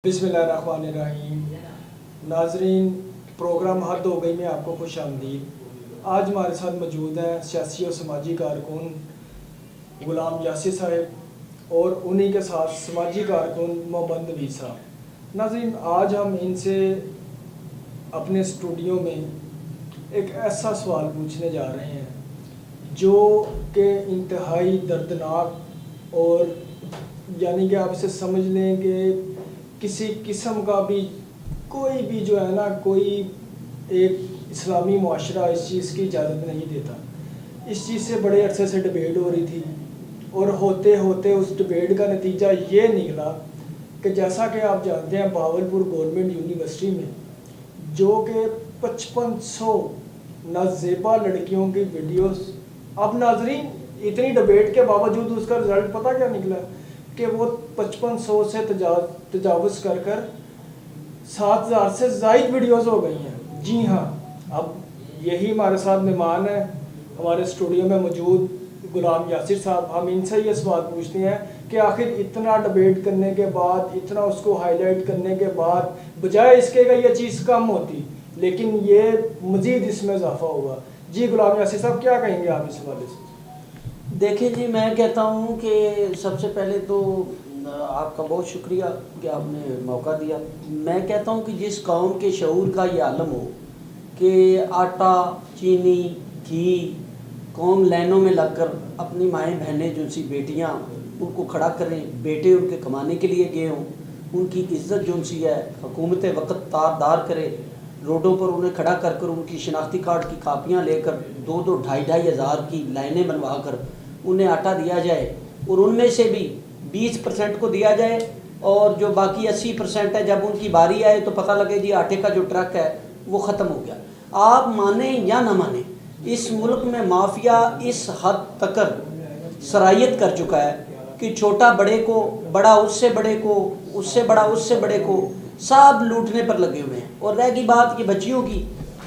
बिस्मिल्लाहिर्रहमानिर्रहीम। नाजरीन, प्रोग्राम हद हो गई में आपको खुश आमदीद। आज हमारे साथ मौजूद हैं सियासी और समाजी कारकुन गुलाम यासिर साहब और उन्हीं के साथ समाजी कारकुन मोहम्मद नवीद साहब। नाजरीन, आज हम इनसे अपने स्टूडियो में एक ऐसा सवाल पूछने जा रहे हैं जो कि इंतहाई दर्दनाक और यानी कि आप इसे समझ लें कि किसी किस्म का भी कोई भी जो है ना, कोई एक इस्लामी मुआशरा इस चीज़ की इजाज़त नहीं देता। इस चीज़ से बड़े अरसे से डिबेट हो रही थी और होते होते उस डिबेट का नतीजा ये निकला कि जैसा कि आप जानते हैं, बहावलपुर गवर्नमेंट यूनिवर्सिटी में जो कि 5500 नाजेबा लड़कियों की वीडियोस, अब नाजरीन इतनी डिबेट के बावजूद उसका रिज़ल्ट पता क्या निकला कि वो 5500 से तजावुज़ कर कर 7000 से ज़ायद वीडियोस हो गई हैं। जी हाँ, अब यही हमारे साथ मेहमान है हमारे स्टूडियो में मौजूद गुलाम यासिर साहब। हम इनसे ये सवाल पूछते हैं कि आखिर इतना डिबेट करने के बाद, इतना उसको हाईलाइट करने के बाद, बजाय इसके का ये चीज़ कम होती, लेकिन ये मज़ीद इसमें इजाफा हुआ। जी गुलाम यासिर साहब, क्या कहेंगे आप इस हवाले से? देखिए जी, मैं कहता हूँ कि सबसे पहले तो आपका बहुत शुक्रिया कि आपने मौका दिया। मैं कहता हूँ कि जिस कौम के शऊर का ये आलम हो कि आटा, चीनी, घी, कौम लाइनों में लगकर अपनी माएँ बहनें जो सी बेटियाँ उनको खड़ा करें, बेटे उनके कमाने के लिए गए हों, उनकी इज़्ज़त जो सी है हुकूमत वक्त तारदार करे, रोडों पर उन्हें खड़ा कर कर उनकी शनाख्ती कार्ड की कापियाँ लेकर 2-2, 2,500 हज़ार की लाइनें बनवा कर उन्हें आटा दिया जाए और उनमें से भी 20% को दिया जाए और जो बाकी 80% है जब उनकी बारी आए तो पता लगे जी आटे का जो ट्रक है वो ख़त्म हो गया। आप माने या ना माने, इस मुल्क में माफिया इस हद तक सरायत कर चुका है कि छोटा बड़े को, बड़ा उससे बड़े को, उससे बड़ा उससे बड़े को, सब लूटने पर लगे हुए हैं। और रह गई बात कि बच्चियों की,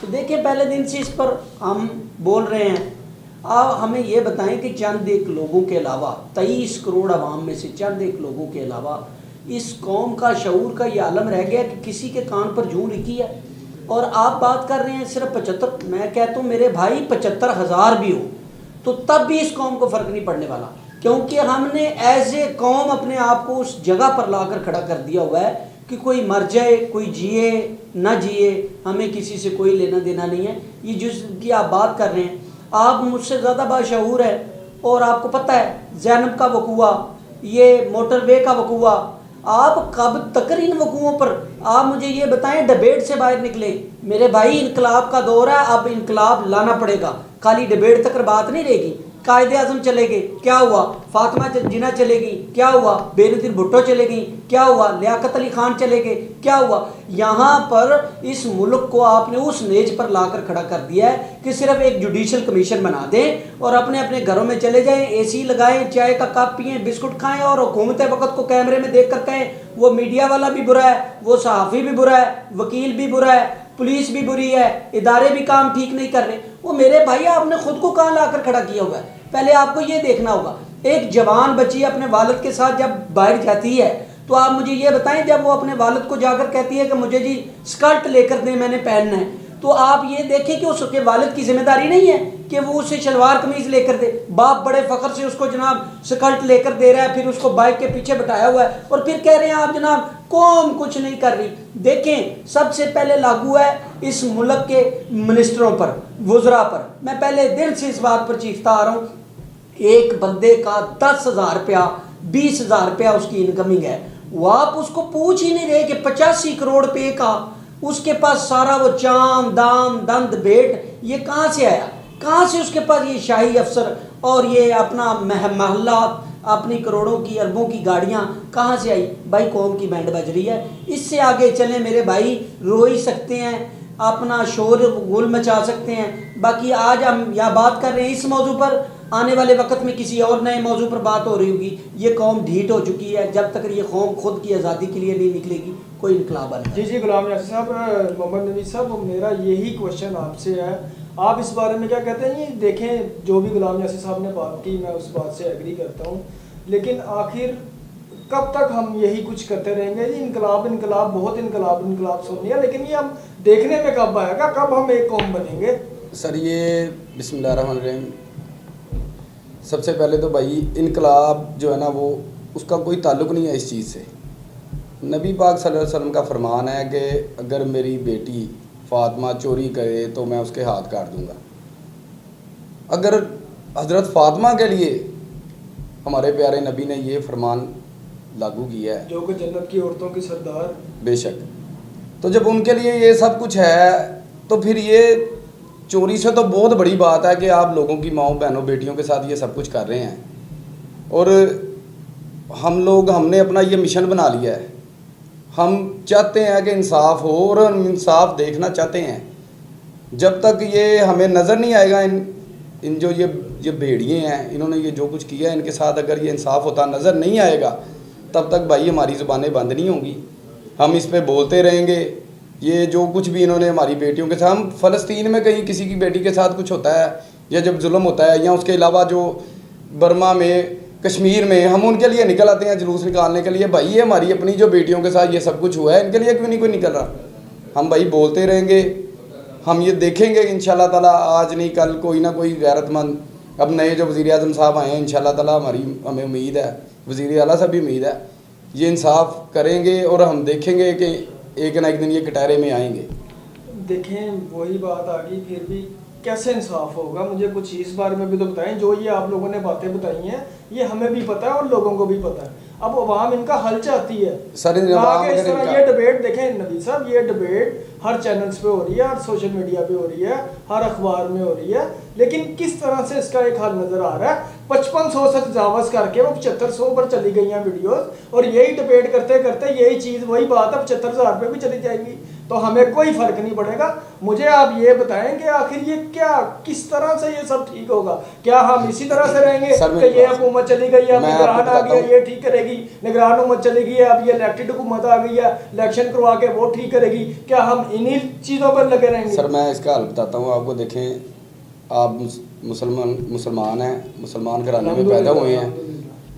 तो देखिए पहले दिन से इस पर हम बोल रहे हैं। आप हमें ये बताएं कि चंद एक लोगों के अलावा, 23 करोड़ आवाम में से चंद एक लोगों के अलावा इस कौम का शऊर का ये आलम रह गया कि किसी के कान पर जूं लिखी है। और आप बात कर रहे हैं सिर्फ 75, मैं कहता हूँ मेरे भाई 75,000 भी हो तो तब भी इस कौम को फ़र्क नहीं पड़ने वाला, क्योंकि हमने एज ए कौम अपने आप को उस जगह पर लाकर खड़ा कर दिया हुआ है कि कोई मर जाए, कोई जिए ना जिए, हमें किसी से कोई लेना देना नहीं है। ये जिसकी आप बात कर रहे हैं, आप मुझसे ज़्यादा बाशऊर है और आपको पता है ज़ैनब का वकूआ, ये मोटरवे का वकूआ, आप कब तक इन वकूओं पर, आप मुझे ये बताएं, डिबेट से बाहर निकले। मेरे भाई इनकलाब का दौर है, अब इनकलाब लाना पड़ेगा, खाली डिबेट तक बात नहीं रहेगी। कायदे आज़म चले गए, क्या हुआ? फातिमा जिन्ना चलेगी, क्या हुआ? बेनज़ीर भुट्टो चले गई, क्या हुआ? लियाकत अली खान चले गए, क्या हुआ? यहाँ पर इस मुल्क को आपने उस नेज पर लाकर खड़ा कर दिया है कि सिर्फ एक जुडिशल कमीशन बना दें और अपने अपने घरों में चले जाएं, एसी लगाएं, चाय का कप पिएं, बिस्कुट खाएं और हुकूमत वक्त को कैमरे में देख कर कहें वो मीडिया वाला भी बुरा है, वो सहाफ़ी भी बुरा है, वकील भी बुरा है, पुलिस भी बुरी है, इदारे भी काम ठीक नहीं कर रहे। वो मेरे भाई आपने खुद को कहाँ लाकर खड़ा किया हुआ है? पहले आपको ये देखना होगा, एक जवान बच्ची अपने वालिद के साथ जब बाहर जाती है तो आप मुझे ये बताएं, जब वो अपने वालिद को जाकर कहती है कि मुझे जी स्कर्ट लेकर दें, मैंने पहनना है, तो आप ये देखें कि उसके वालिद की जिम्मेदारी नहीं है कि वो उसे शलवार कमीज लेकर दे। बाप बड़े फ़ख्र से उसको जनाब स्कर्ट लेकर दे रहा है, फिर उसको बाइक के पीछे बैठाया हुआ है और फिर कह रहे हैं आप जनाब कौम कुछ नहीं कर रही। देखें, सबसे पहले लागू है इस मुल्क के मिनिस्टरों पर, वुज़रा पर। मैं पहले दिन से इस बात पर चीखता आ रहा हूँ, एक बंदे का 10,000 रुपया, 20,000 रुपया उसकी इनकमिंग है, वो आप उसको पूछ ही नहीं रहे कि 85 करोड़ रुपये का उसके पास सारा वो चाम दाम दंद भेंट ये कहाँ से आया? कहाँ से उसके पास ये शाही अफसर और ये अपना महल्ला, अपनी करोड़ों की अरबों की गाड़ियाँ कहाँ से आई? भाई कौम की बैंड बज रही है। इससे आगे चलें मेरे भाई, रो ही सकते हैं, अपना शोर गुल मचा सकते हैं। बाकी आज हम यहाँ बात कर रहे हैं इस मौजू पर, आने वाले वक्त में किसी और नए मौजू पर बात हो रही होगी। ये कौम ढीठ हो चुकी है, जब तक ये कौम खुद की आज़ादी के लिए नहीं निकलेगी कोई इनकलाब नहीं। जी गुलाम यासिर साहब, मोहम्मद नवीद साहब, मेरा यही क्वेश्चन आपसे है, आप इस बारे में क्या कहते हैं? ये देखें, जो भी गुलाम यासिर साहब ने बात की मैं उस बात से एग्री करता हूँ, लेकिन आखिर कब तक हम यही कुछ करते रहेंगे जी? इनकलाब इनकलाब बहुत इनकलाब सुन लिया, लेकिन ये हम देखने में कब आएगा, कब हम एक कौम बनेंगे? सर ये बिस्मिल्लाहिर्रहमानिर्रहीम, सबसे पहले तो भाई इनकलाब जो है ना वो उसका कोई ताल्लुक़ नहीं है इस चीज़ से। नबी पाक सल्लल्लाहु अलैहि वसल्लम का फरमान है कि अगर मेरी बेटी फ़ातिमा चोरी करे तो मैं उसके हाथ काट दूंगा। अगर हज़रत फ़ातिमा के लिए हमारे प्यारे नबी ने ये फरमान लागू किया है, जो कि जन्नत की औरतों की सरदार, बेशक, तो जब उनके लिए ये सब कुछ है तो फिर ये चोरी से तो बहुत बड़ी बात है कि आप लोगों की माँओं बहनों बेटियों के साथ ये सब कुछ कर रहे हैं। और हमने अपना ये मिशन बना लिया है, हम चाहते हैं कि इंसाफ हो और हम इंसाफ देखना चाहते हैं। जब तक ये हमें नज़र नहीं आएगा इन जो ये भेड़िए हैं, इन्होंने ये जो कुछ किया है इनके साथ, अगर ये इंसाफ होता नज़र नहीं आएगा तब तक भाई हमारी ज़ुबानें बंद नहीं होंगी, हम इस पे बोलते रहेंगे। ये जो कुछ भी इन्होंने हमारी बेटियों के साथ, हम फ़लस्तीन में कहीं किसी की बेटी के साथ कुछ होता है या जब जुल्म होता है, या उसके अलावा जो बर्मा में कश्मीर में, हम उनके लिए निकल आते हैं जुलूस निकालने के लिए, भाई ये हमारी अपनी जो बेटियों के साथ ये सब कुछ हुआ है इनके लिए क्यों नहीं कोई निकल रहा। हम भाई बोलते रहेंगे, हम ये देखेंगे इंशाल्लाह ताला, आज नहीं कल कोई ना कोई गैरतमंद, अब नए जो वज़ीर आज़म साहब आए हैं इंशाल्लाह ताला हमें उम्मीद है, वज़ीर आला साहब भी उम्मीद है, ये इंसाफ करेंगे और हम देखेंगे कि एक ना एक दिन ये कटहरे में आएंगे। देखें वही बात आ गई, फिर भी कैसे इंसाफ होगा? मुझे कुछ इस बारे में भी तो बताएं। जो ये आप लोगों ने बातें बताई हैं ये हमें भी पता है और लोगों को भी पता है, अब अवाम इनका हल चाहती है। सर इस तरह ये डिबेट देखें नबी साहब, ये डिबेट हर चैनल्स पे हो रही है, हर सोशल मीडिया पे हो रही है, हर अखबार में हो रही है, लेकिन किस तरह से इसका एक हल नजर आ रहा है? 5500 से तजावज़ करके वो 7500 पर चली गई हैं वीडियोस, और यही डिबेट करते करते यही चीज़ वही बात अब 75,000 पे भी चली जाएगी, तो हमें कोई फ़र्क नहीं पड़ेगा। मुझे आप ये बताएं कि आखिर ये क्या, किस तरह से ये सब ठीक होगा? क्या हम इसी तरह से रहेंगे कि ये हुकूमत चली गई है, निगरान आ गया ये ठीक करेगी, निगरान हुकूमत चली गई है, अब ये इलेक्टेड हुकूमत आ गई है, इलेक्शन करवा के वो ठीक करेगी, क्या हम इन्हीं चीज़ों पर लगे रहेंगे? सर मैं इसका हल बताता हूँ आपको। देखें, आप मुसलमान हैं, मुसलमान घराने में पैदा हुए हैं,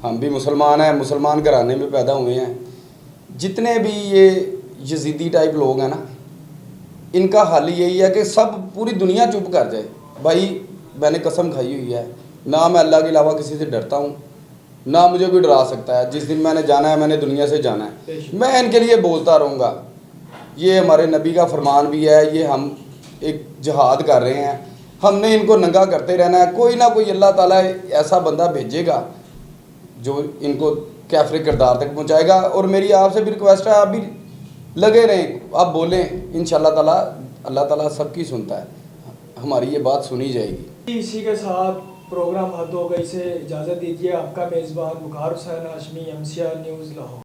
हम भी मुसलमान हैं, मुसलमान घराने में पैदा हुए हैं। जितने भी ये यजीदी टाइप लोग हैं ना, इनका हल यही है कि सब पूरी दुनिया चुप कर जाए। भाई मैंने कसम खाई हुई है, ना मैं अल्लाह के अलावा किसी से डरता हूँ, ना मुझे कोई डरा सकता है। जिस दिन मैंने जाना है मैंने दुनिया से जाना है, मैं इनके लिए बोलता रहूँगा। ये हमारे नबी का फरमान भी है, ये हम एक जिहाद कर रहे हैं, हमने इनको नंगा करते रहना है। कोई ना कोई अल्लाह ताला ऐसा बंदा भेजेगा जो इनको कैफरे किरदार तक पहुँचाएगा। और मेरी आपसे भी रिक्वेस्ट है, आप भी लगे रहें, आप बोलें, इंशाल्लाह ताला अल्लाह ताला सबकी सुनता है, हमारी ये बात सुनी जाएगी। इसी के साथ प्रोग्राम हद हो गई से इजाज़त दीजिए। आपका मेज़बान वक़ार हुसैन हाशमी, MCR न्यूज़ लाहौर।